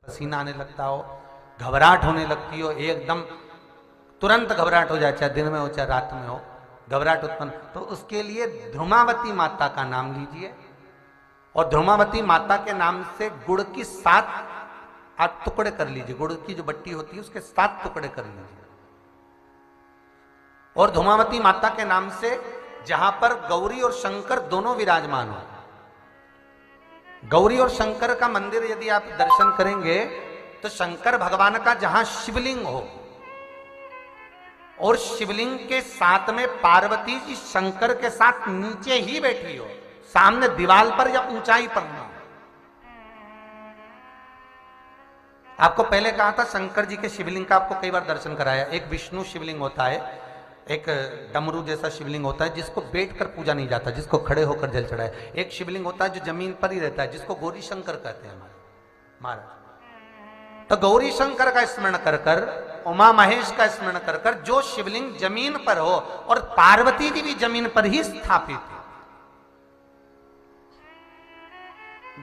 पसीना आने लगता हो, घबराहट होने लगती हो, एकदम तुरंत घबराहट हो जाए, चाहे दिन में हो चाहे रात में हो, घबराहट उत्पन्न, तो उसके लिए ध्रुमावती माता का नाम लीजिए और ध्रुमावती माता के नाम से गुड़ की 7 आप टुकड़े कर लीजिए। गुड़ की जो बट्टी होती है उसके 7 टुकड़े कर लीजिए और ध्रुमावती माता के नाम से जहां पर गौरी और शंकर दोनों विराजमान हो, गौरी और शंकर का मंदिर यदि आप दर्शन करेंगे तो शंकर भगवान का जहां शिवलिंग हो और शिवलिंग के साथ में पार्वती जी शंकर के साथ नीचे ही बैठी हो, सामने दीवार पर या ऊंचाई पर ना। आपको पहले कहा था शंकर जी के शिवलिंग का आपको कई बार दर्शन कराया। एक विष्णु शिवलिंग होता है, एक डमरू जैसा शिवलिंग होता है जिसको बैठकर पूजा नहीं जाता, जिसको खड़े होकर जल चढ़ाए। एक शिवलिंग होता है जो जमीन पर ही रहता है, जिसको गौरी शंकर कहते हैं हमारे महाराज। तो गौरी शंकर का स्मरण कर कर, उमा महेश का स्मरण कर कर, जो शिवलिंग जमीन पर हो और पार्वती जी भी जमीन पर ही स्थापित है,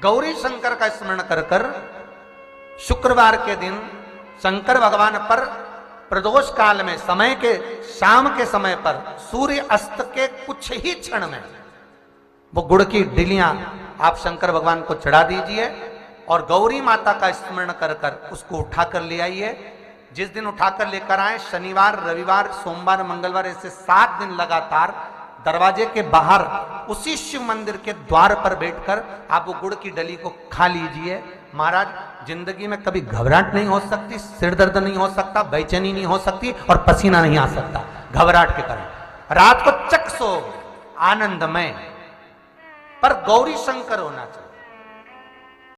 गौरी शंकर का स्मरण कर कर शुक्रवार के दिन शंकर भगवान पर प्रदोष काल में समय के शाम के समय पर सूर्य अस्त के कुछ ही क्षण में वो गुड़ की डिलियां आप शंकर भगवान को चढ़ा दीजिए और गौरी माता का स्मरण कर कर उसको उठाकर ले आइए। जिस दिन उठाकर लेकर आए, शनिवार रविवार सोमवार मंगलवार ऐसे 7 दिन लगातार दरवाजे के बाहर उसी शिव मंदिर के द्वार पर बैठकर आप वो गुड़ की डली को खा लीजिए। महाराज, जिंदगी में कभी घबराहट नहीं हो सकती, सिर दर्द नहीं हो सकता, बेचैनी नहीं हो सकती और पसीना नहीं आ सकता घबराहट के कारण। रात को चक सो आनंदमय, पर गौरी शंकर होना चाहिए।